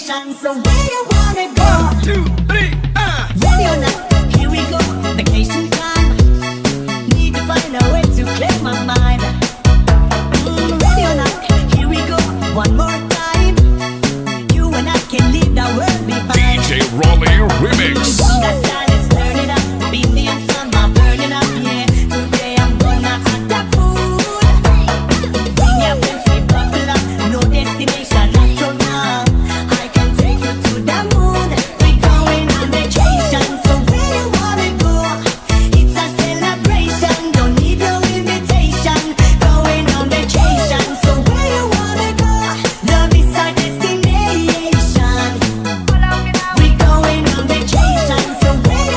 vacation. So where you wanna go? 1, 2, 3, Ready or not, here we go. Vacation time. Need to find a way to clear my mind. Ready or not, here we go. One more time. You and I can leave the world behind. DJ Raleigh Remix. That style is turn it up. Beat me up, summer burning up, yeah. Today I'm gonna have that food. Bring your friends, we bubble up. No destination, that's your now. I can take you to the moon. We going on vacation, so where you wanna go? It's a celebration, don't need no invitation. Going on vacation, so where you wanna go? Love is our destination. We going on vacation, so where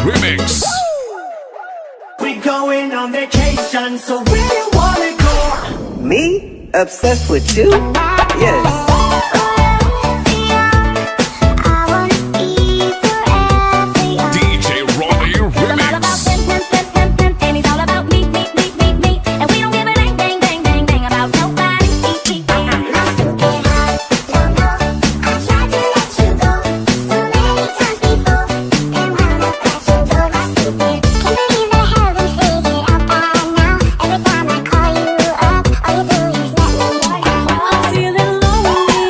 Remix. We going on vacation, so where you wanna go? Me? Obsessed with you? Yes. DJ Robbie Remix. And he's all about me, me, me, me, me. And we don't give a dang, dang, dang, dang, dang about nobody. Lost to get high, don't know. I tried to let you go so many times before. Then wound up at your door, lost to get. Can't believe I haven't figured out by now. Every time I call you up, all you do is let me down. I'm feeling lonely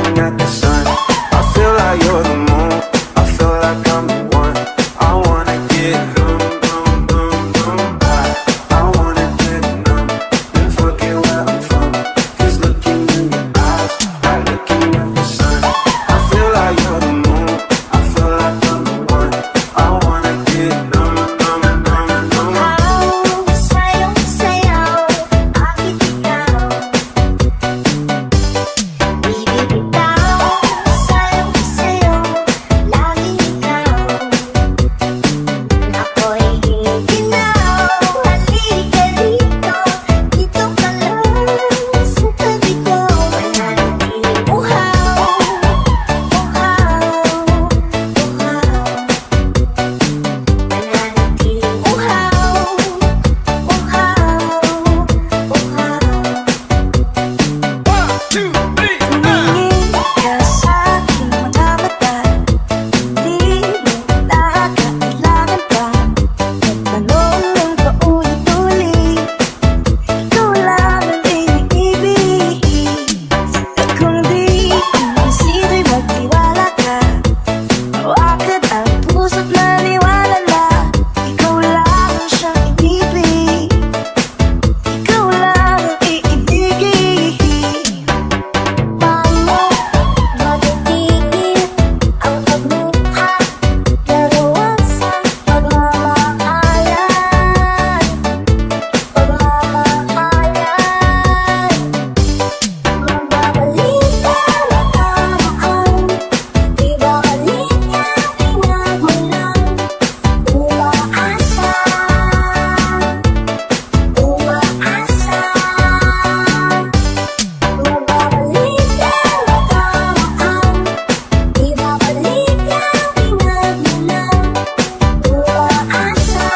looking at the sun. I feel like you're the moon, I feel like I'm the one. I wanna get numb, numb, numb, numb high. I wanna get numb and forget where I'm from. Cause looking in your eyes, like looking at the sun. I feel like you're the moon, I feel like I'm the one. I wanna get numb, numb, numb, numb. Sayaw, sayaw, aking ikaw. Bibitaw, sayaw, sayaw, laging ikaw. Ako'y giniginaw, halika dito. Dito ka lang sa tabi ko. Wala nang piling uhaw, uhaw, uhaw. Wala nang piling uhaw, uhaw, uhaw. Tumingin ka sa aking mga mata, di mo na kailangan pa magtanong ng paulit-ulit. Ikaw lang ang iniibig. At kung di ko isipin magtiwala ka, hawakan ang puso't maniwala na ikaw lang ang siyang ibibig. Ikaw lang ang iibigin. Paano matitigil ang pagmumha? Laruan sa pagmamahalan, pagmamahalan. Magbabalik ka nakaraan, di ba kanina pinagmulan? Umaasa, umaasa. Magbabalik ka nakaraan, di ba kanina pinagmulan? Umaasa,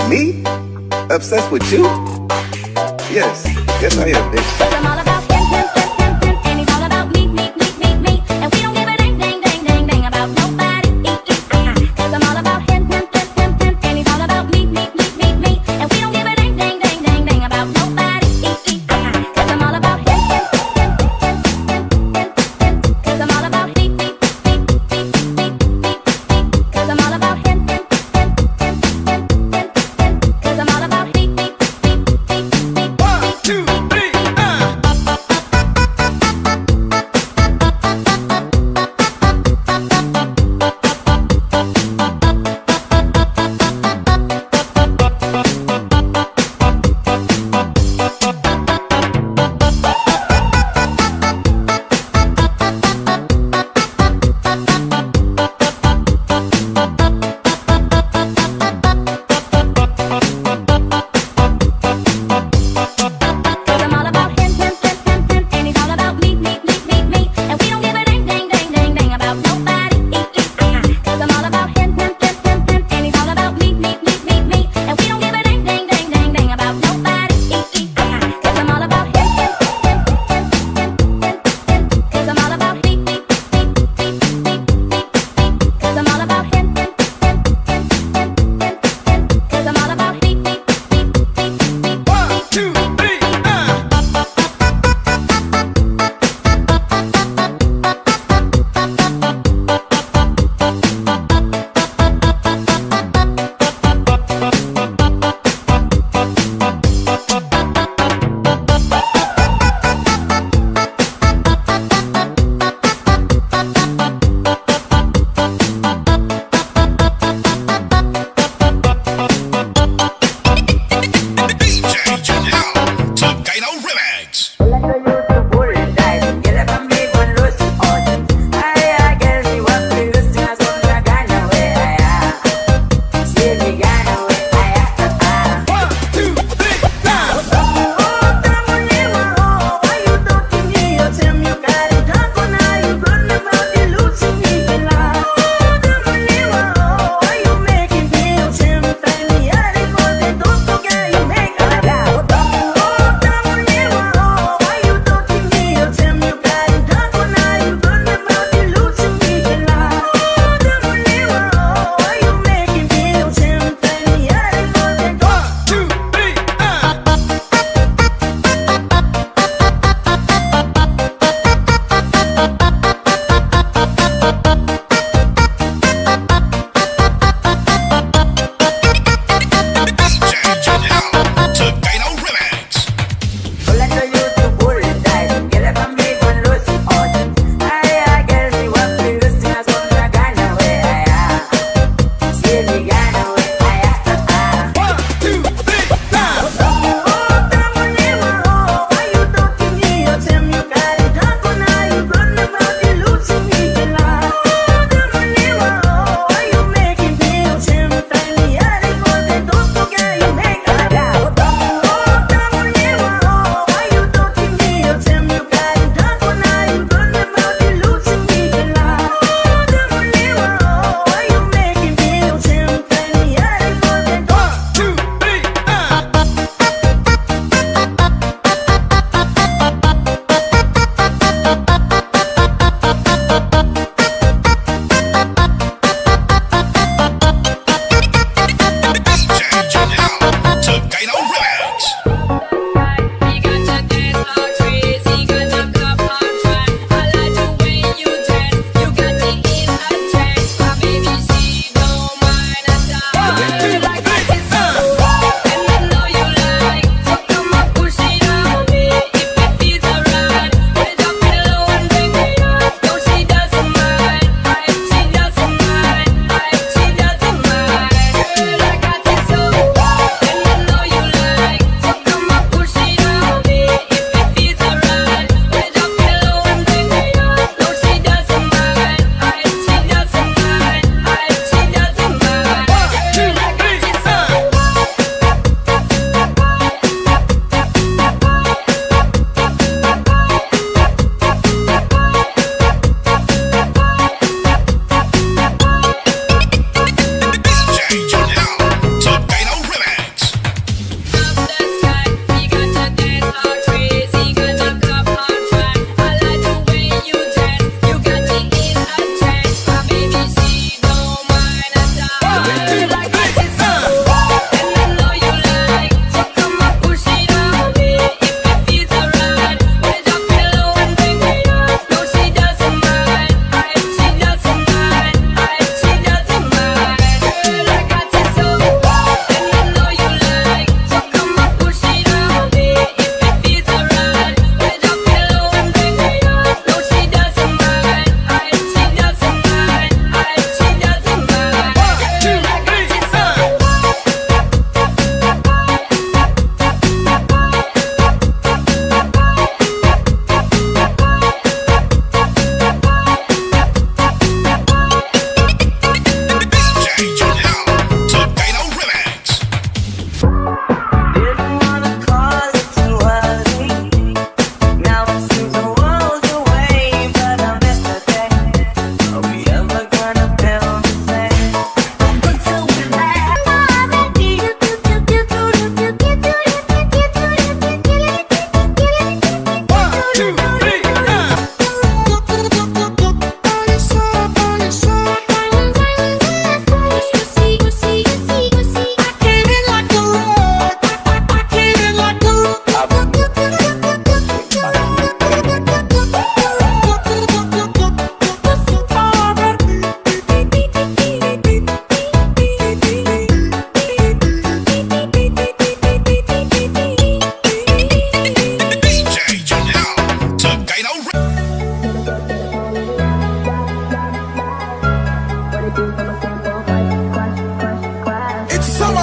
Me? Obsessed with you? Yes. Yes, I am, bitch. Cause I'm all about him, him, him, him, him, and he's all about me, me, me, me, me. And we don't give a dang, dang, dang, dang, dang about nobody. Cause I'm all about him, him, him, him, him, and he's all about me, me, me, me, me. And we don't give a dang, dang, dang, dang, dang about nobody. Cause I'm all about him, him, him, him, him, him, him. Cause I'm all about me, me, me, me, me, me, me. Cause I'm all about him, him, him, him, him, him, him. Cause I'm all about me, me, me, me, me, me, me, me.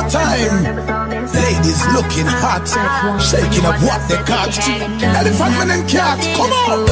time. Ladies looking hot, shaking up what they got. Elephant man and cat, come on.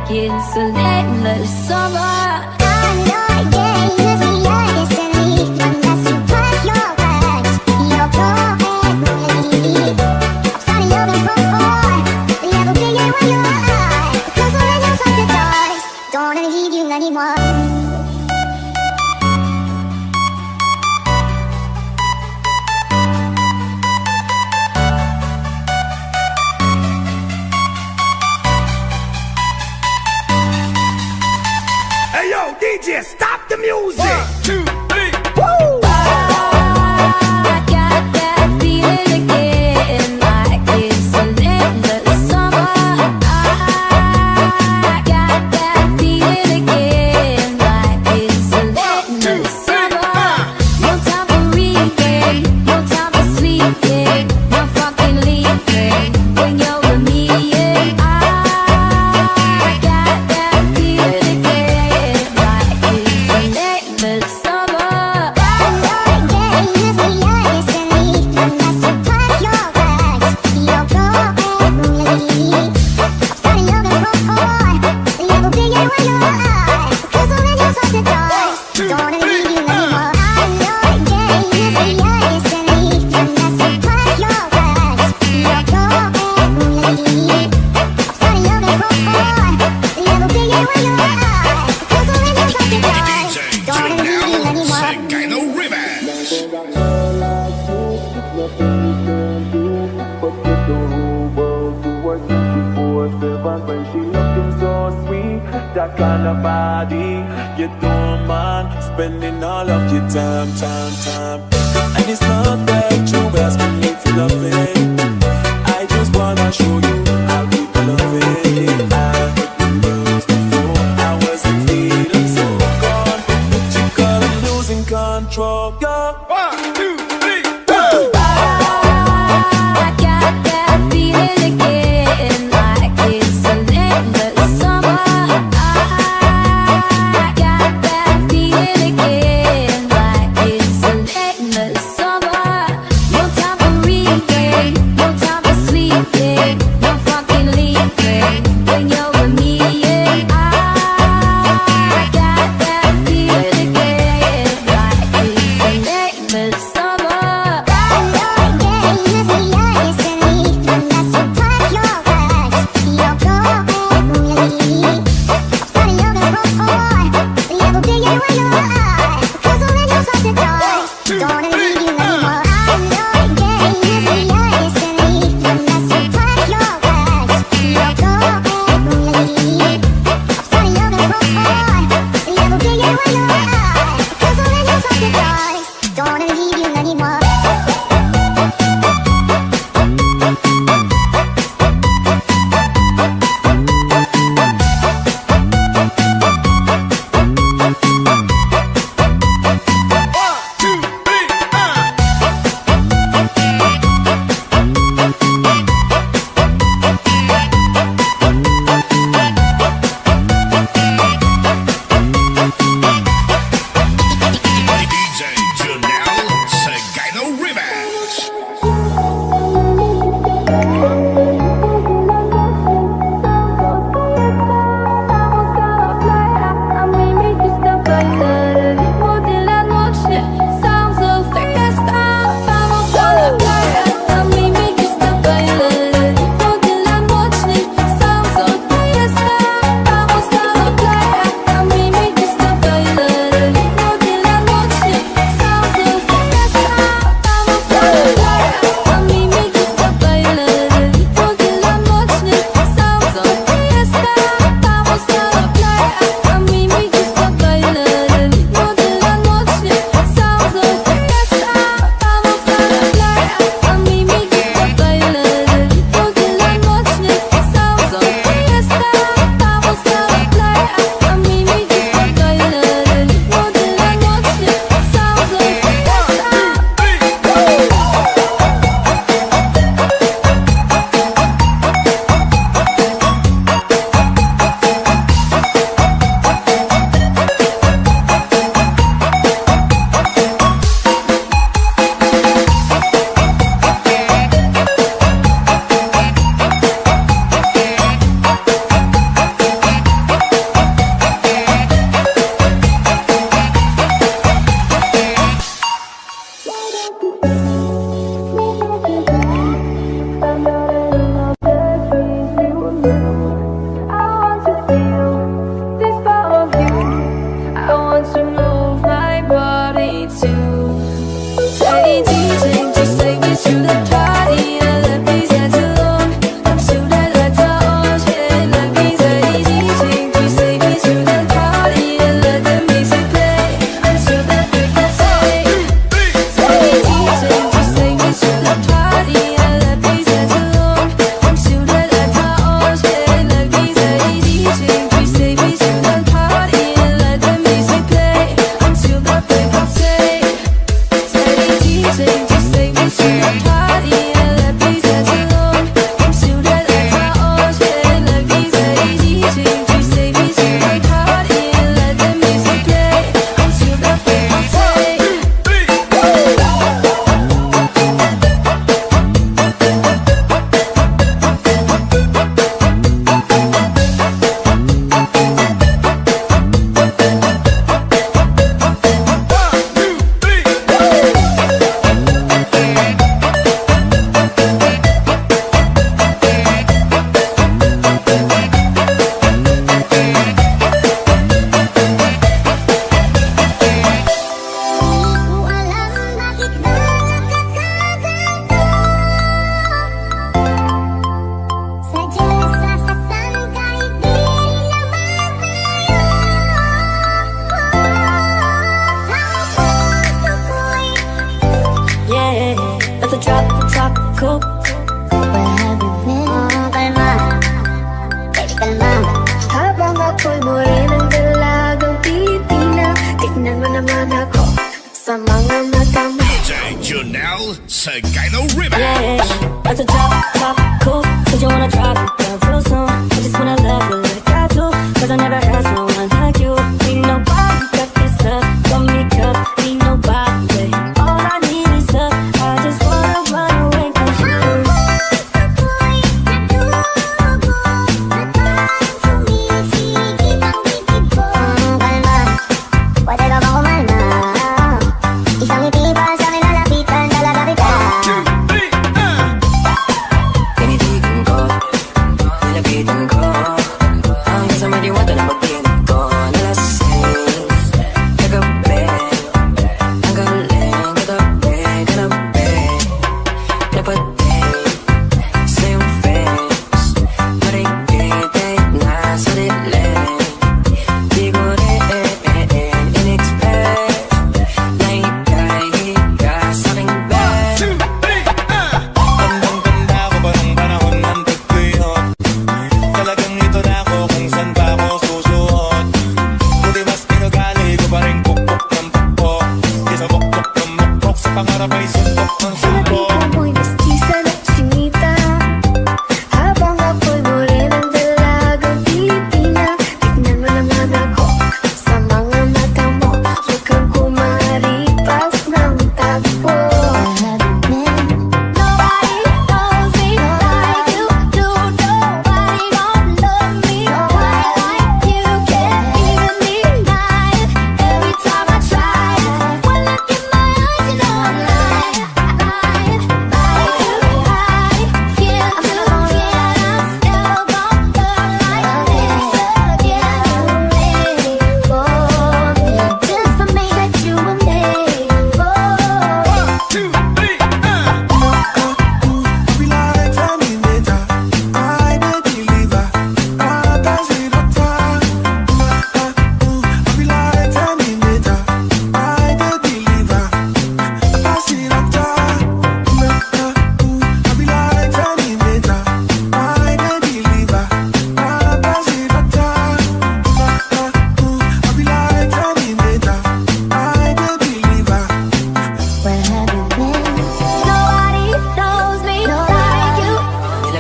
It's a endless summer. Don't wanna leave you anymore. Hey yo, DJ, stop the music! 1, 2, 3, woo! I got that feeling again, like it's an endless summer. I got that feeling again, like it's an endless summer. No time for reading, no time for sleeping, no fucking leaving when you're with me. And I got that feeling again, like it's an endless summer. Don't wanna leave you anymore. I know it gave you the lies and that's a part of your lies. You're going, I'm starting loving before. Never be you when you're alive. Cause when you touch the dice, don't wanna leave you anymore. That kind of body, you don't mind spending all of your time. And it's not that you asking me for nothing. I just wanna show you how we love it. I used before, I wasn't feeling so gone, but you got me losing control. Go. 1, 2, 3, go. I got that feeling again, like it's an endless summer. I got that feeling again, like it's an endless summer. No time for reading,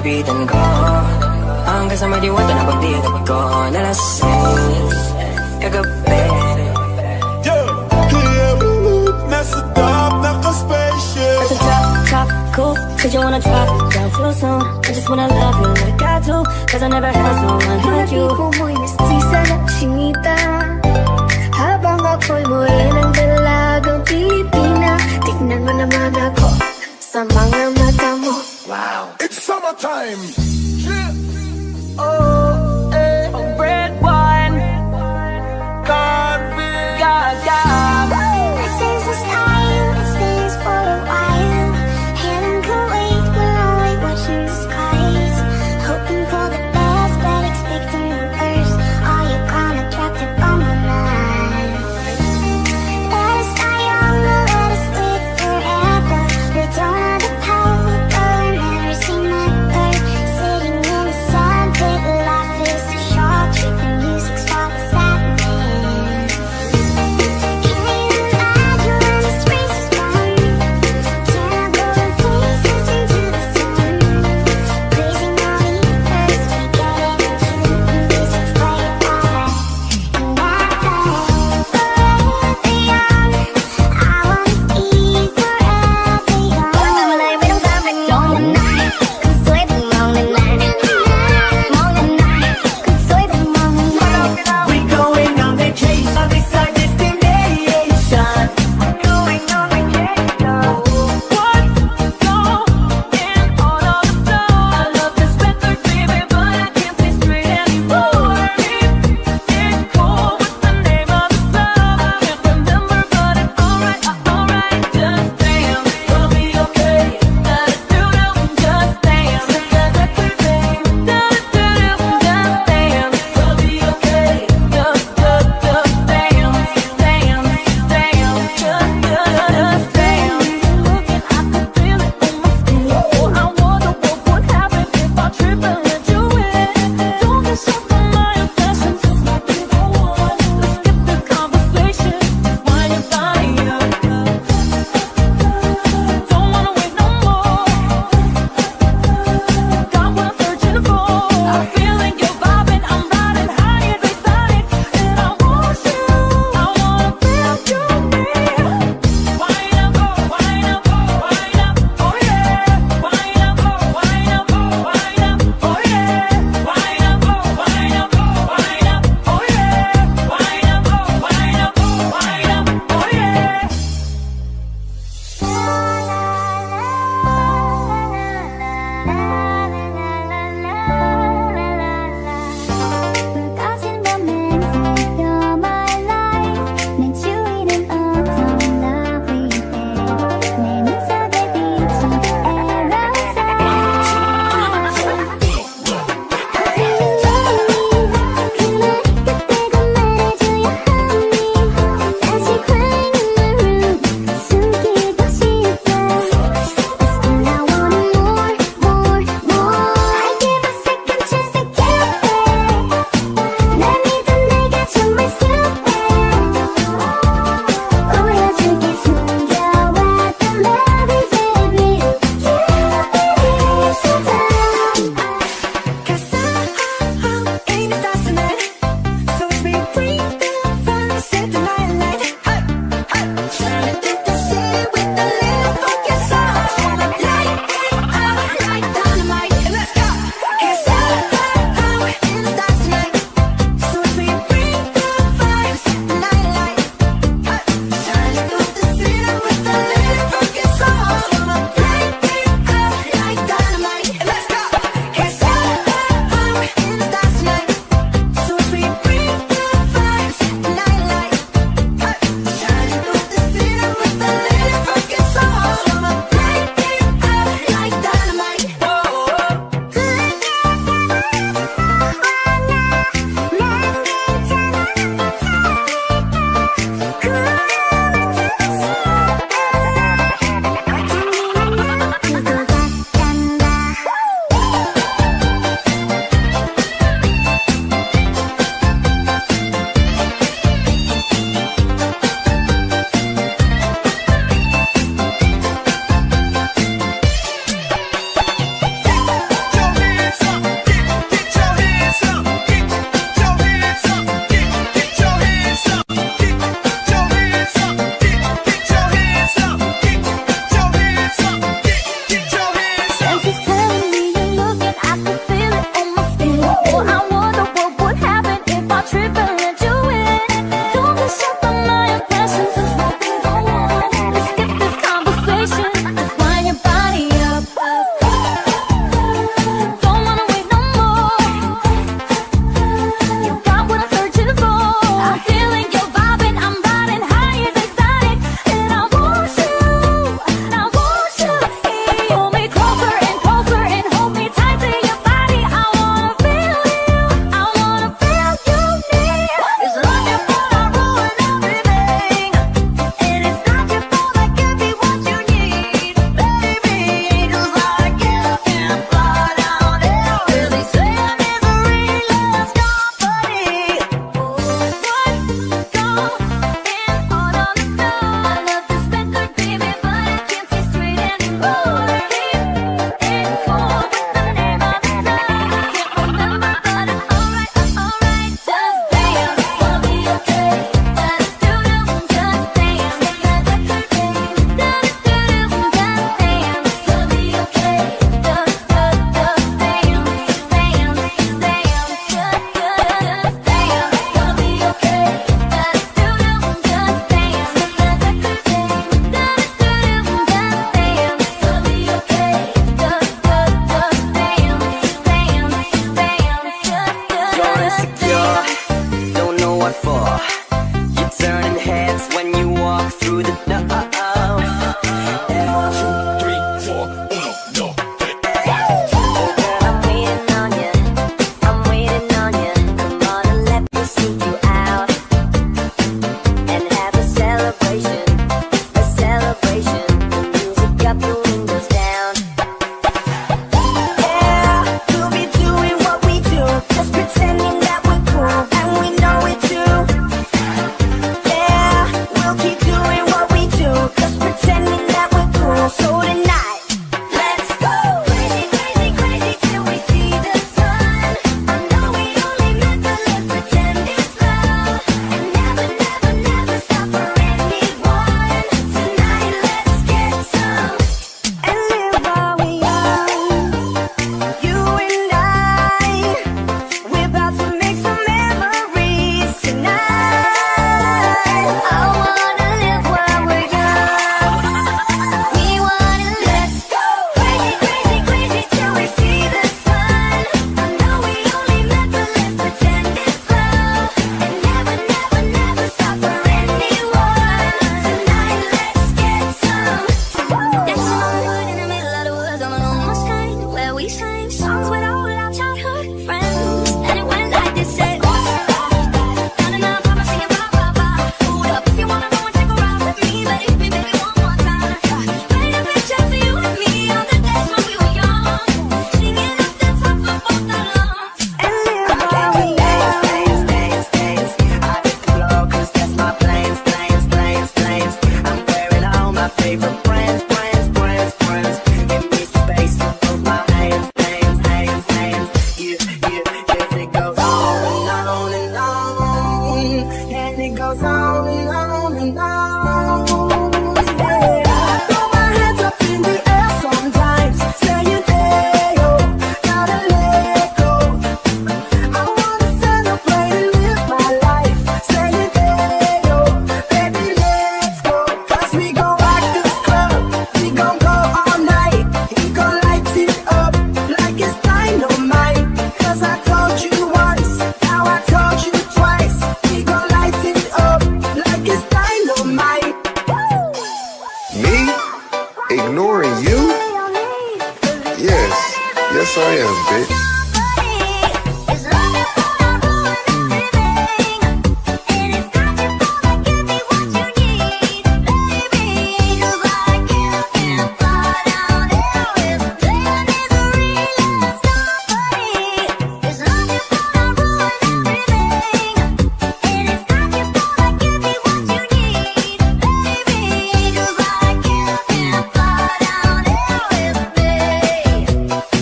lapitan ko. Ang kasama diwata na pagdilap ko na lasing kagabi. Nasa top, naka-spaceship. At the top, cool, cause you wanna drop down real soon. I just wanna love you like I do, cause I never had someone like you. Tipo mo'y mestiza na chinita, habang ako'y muli ng dalagang Pilipina. Tignan mo naman ako sa mga mata mo. Wow. It's summertime. Oh, eh, ang red wine. Convict. Gaga. This is the style that stays for a while. Here in Kuwait, we're always watching the skies, hoping for the best, but expecting the worst. Are you kinda trapped up on my mind? Let us die young, or let us live forever. We don't have the power, but we're never seen that bird. Say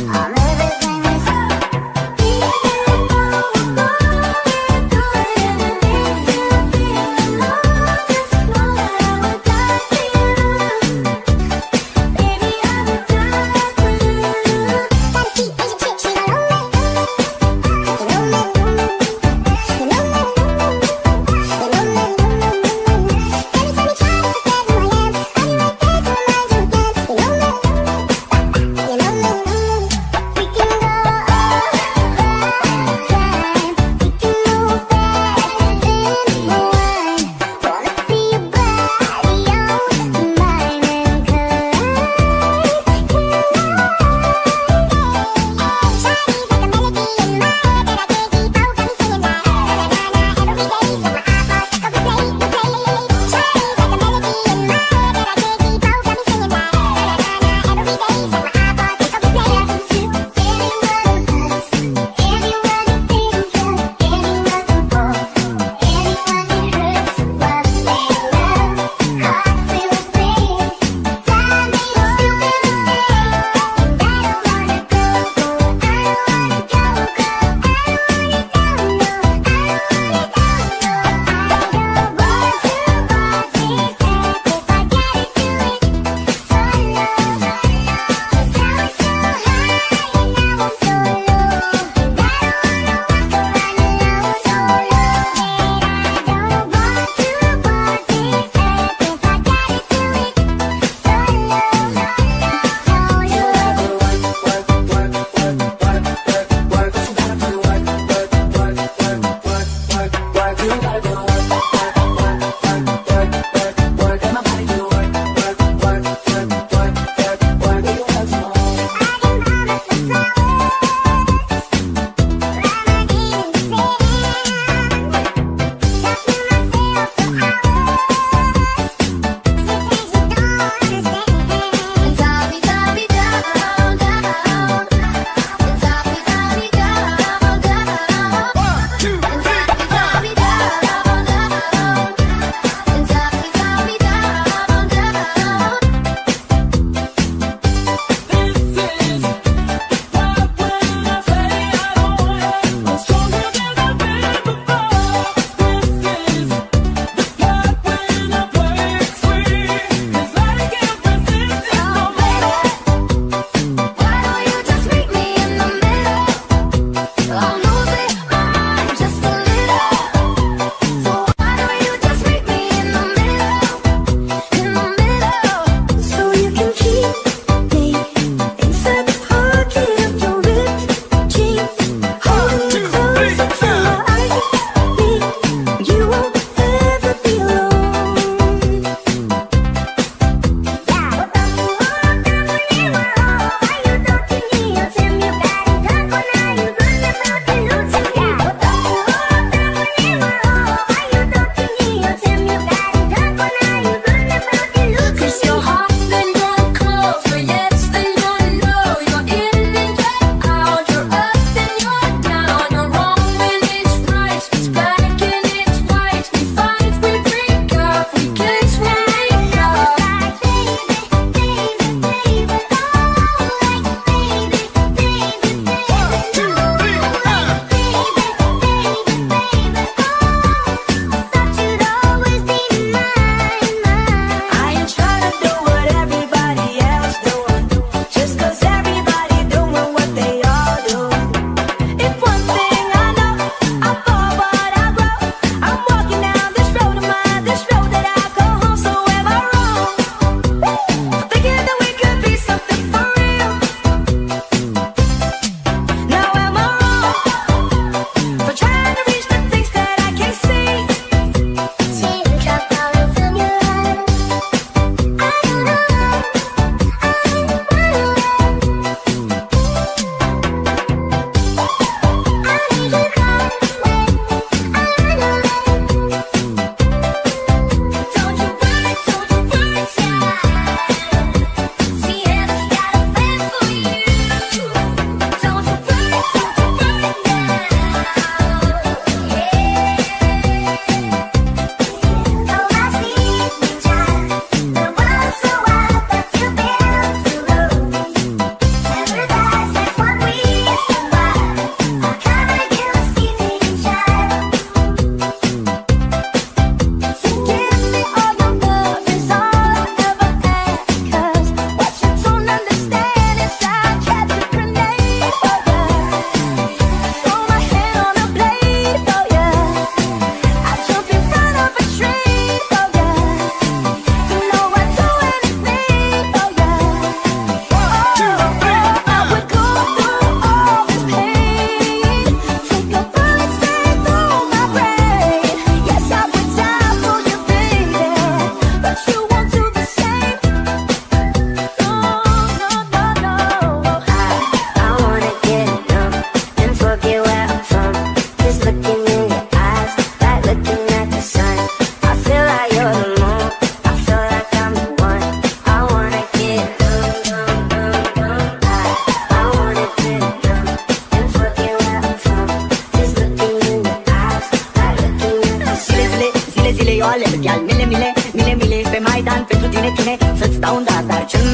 I'm everything inside.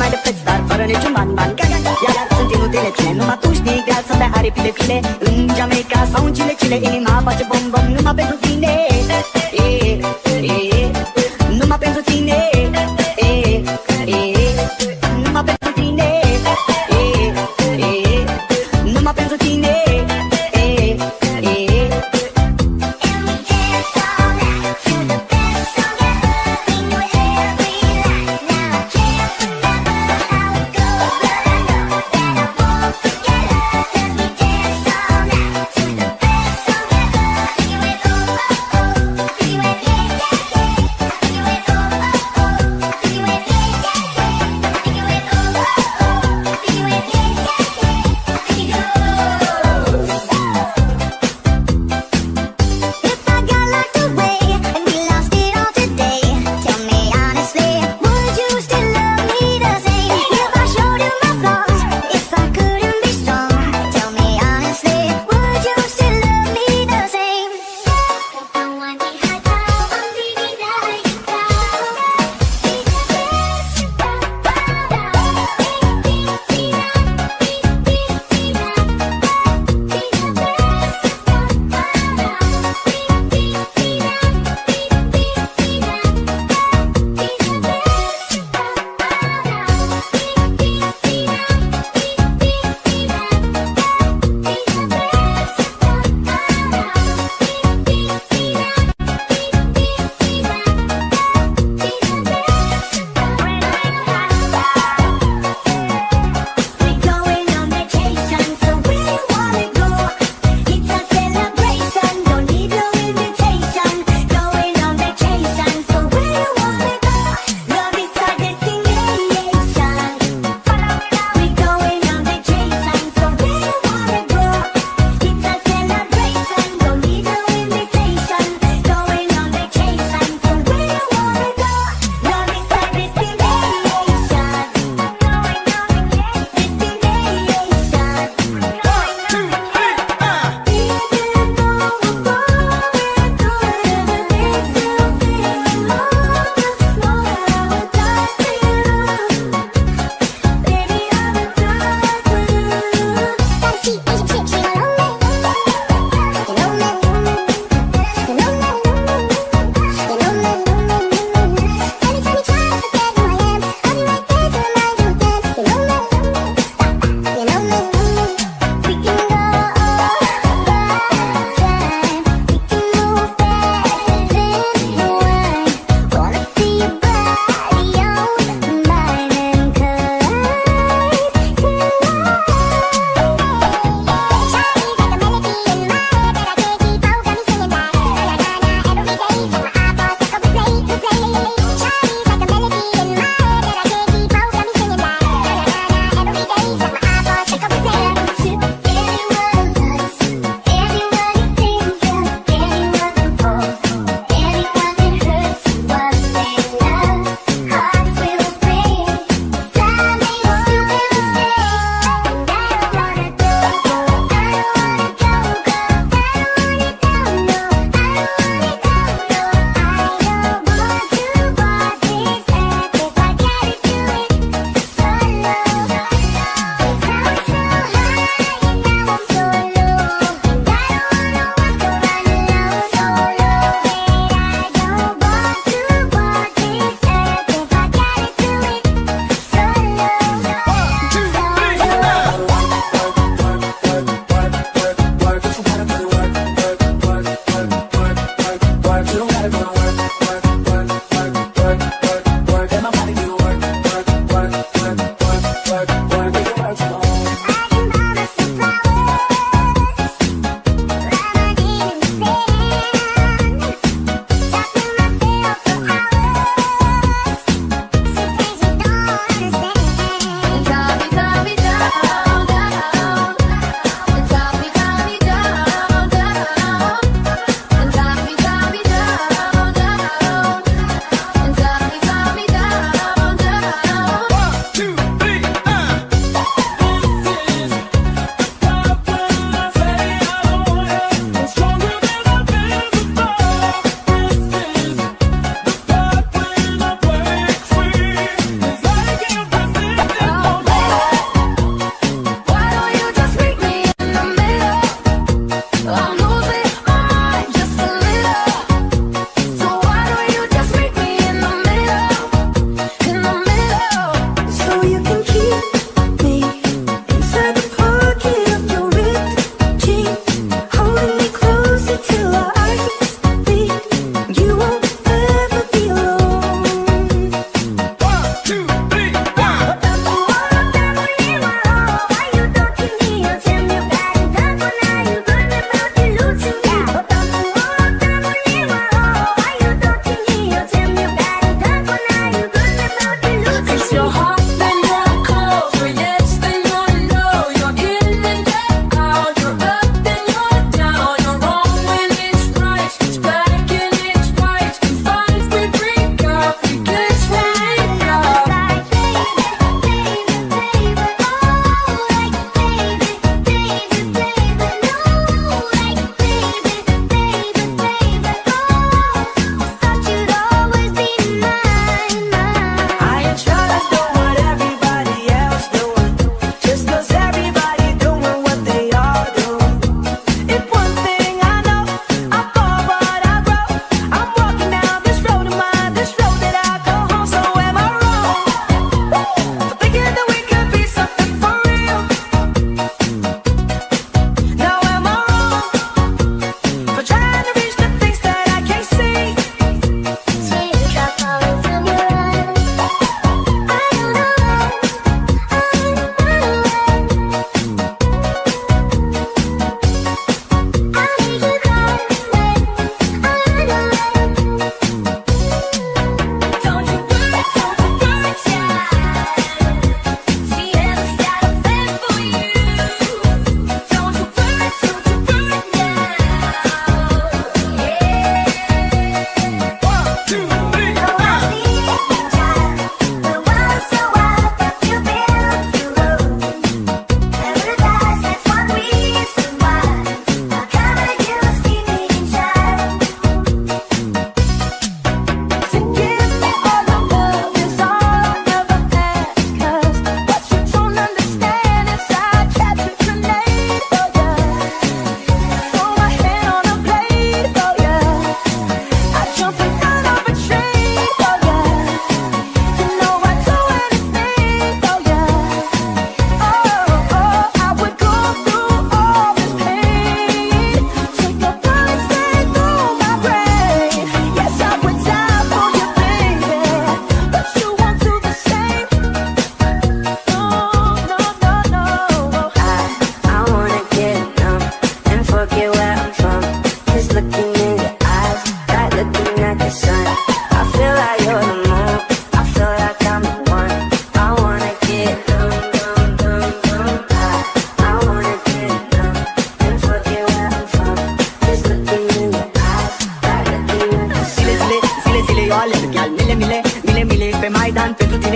mai de preț, dar fără niciun ban. Iar sunt inutile cine, numai tu știi grea să bea aripi de file. În Jamaica sau în Chile, inima face bom-bom numai pentru tine. Numai pentru tine. Numai pentru tine. Numai pentru tine.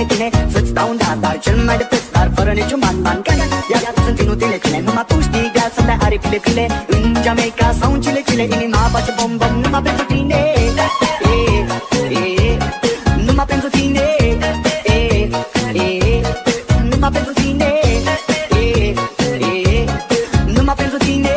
tine să-ți dau un dar cel mai de pestar, fără niciun man Iar sunt inutile tine, numai tu știi de să le aripile în Jamaica sau în Chile, inima face bom numai pentru tine. Numai pentru tine. Numai pentru tine. Numai pentru tine.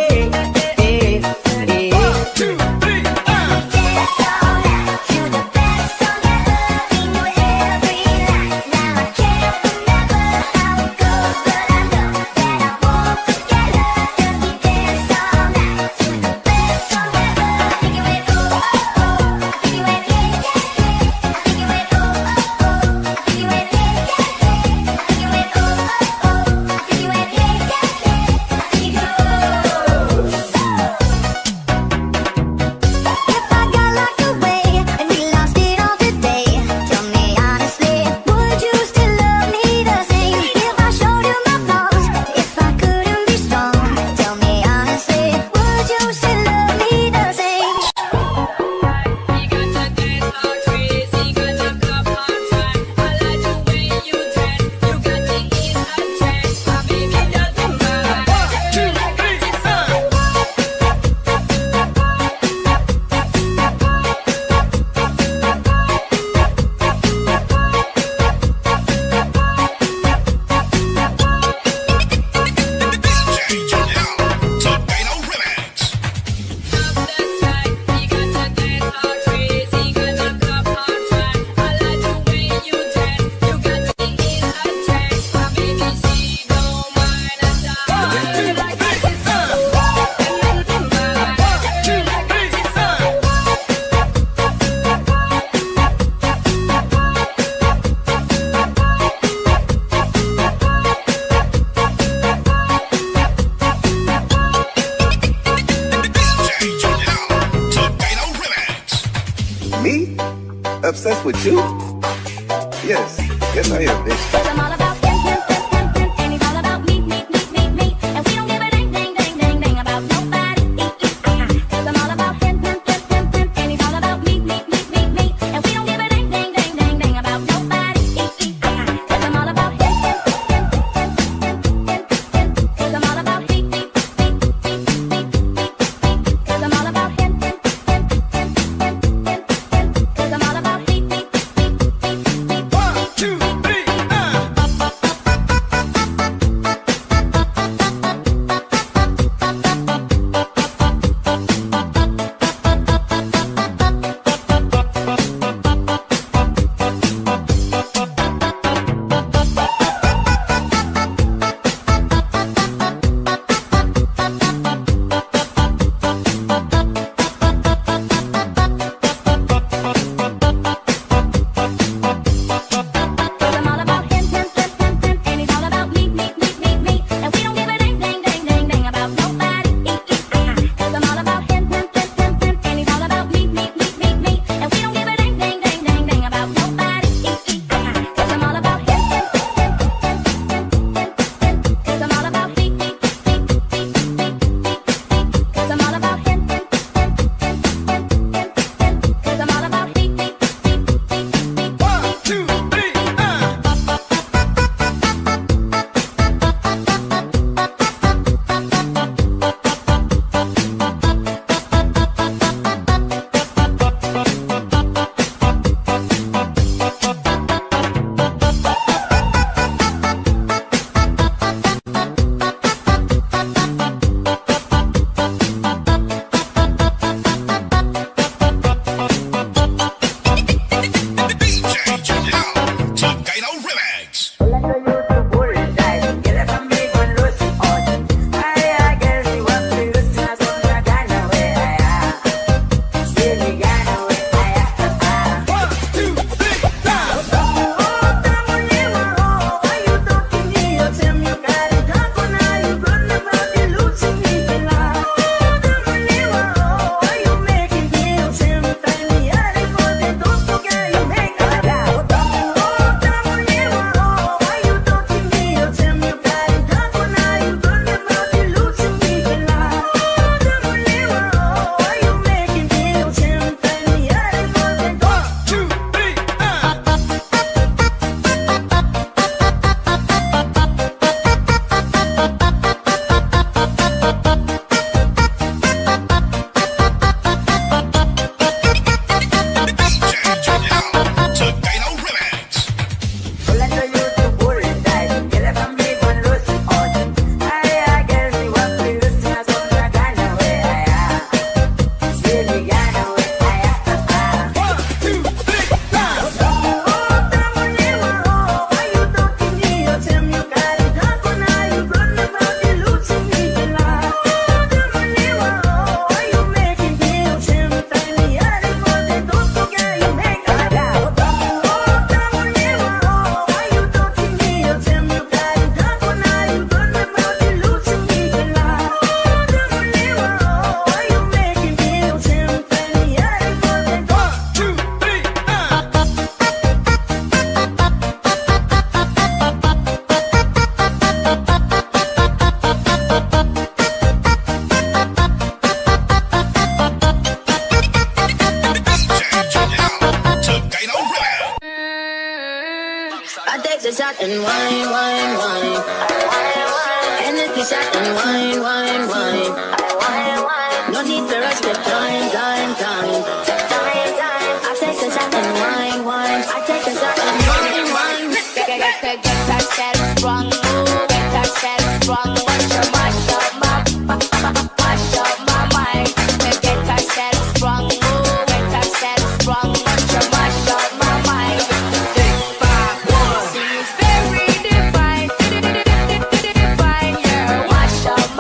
Me? Obsessed with you? Yes. Yes, I am, bitch. I'm all about him, and he's all about me. And we don't give a dang about nobody. 'Cause I'm all about him, and he's all about me. And we don't give a dang about nobody. 'Cause I'm all about him, 'cause I'm all about me. 'Cause I'm all about him, 'cause I'm all about me. shot and wine, wine, wine. Hennessy shot and wine, wine, wine. No need for us to time, time, time. I take a shot and wine, wine. I take a shot and wine, wine. Get that strong move, get that strong. Watch your mash up my mind. Get that strong move, get that strong. Watch your mash up my mind. She's very divine, divine. Yeah, wash up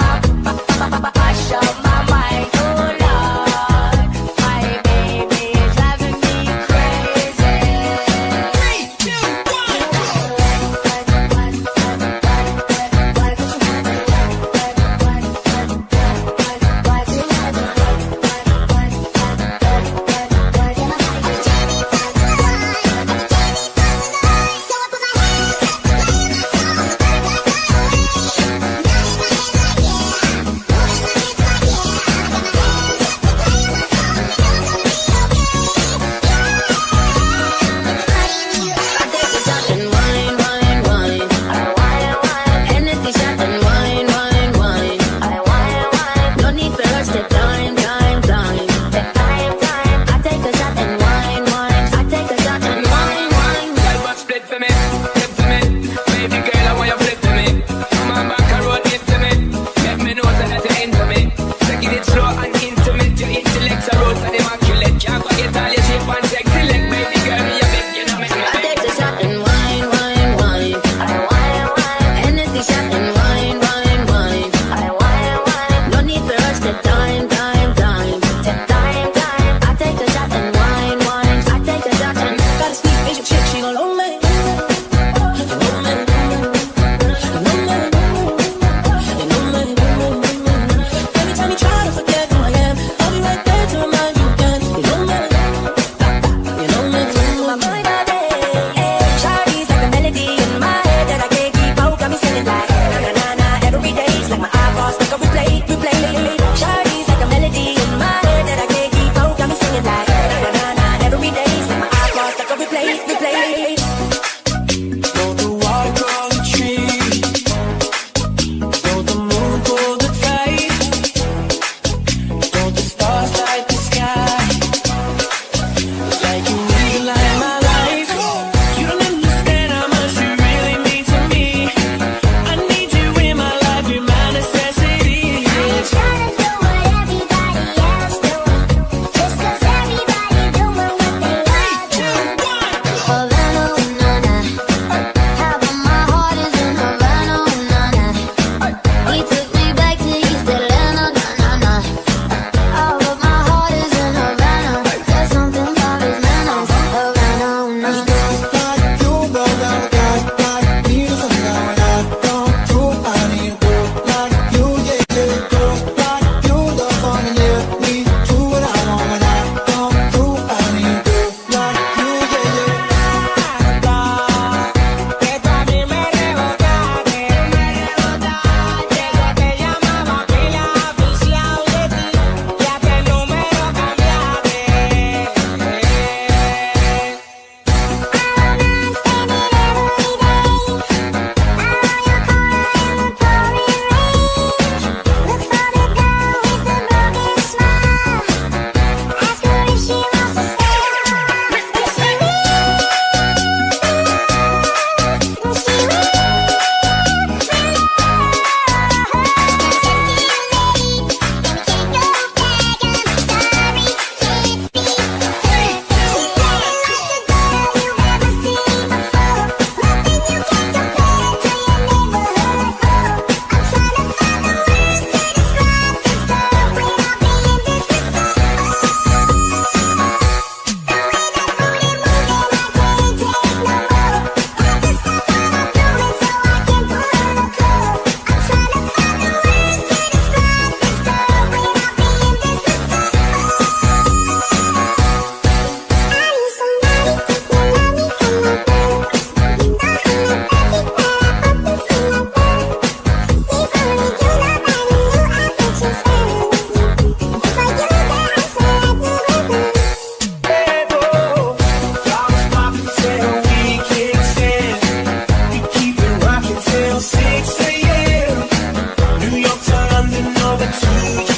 my mind. Oh Lord, my baby is driving me crazy. 3, 2, 1. DJ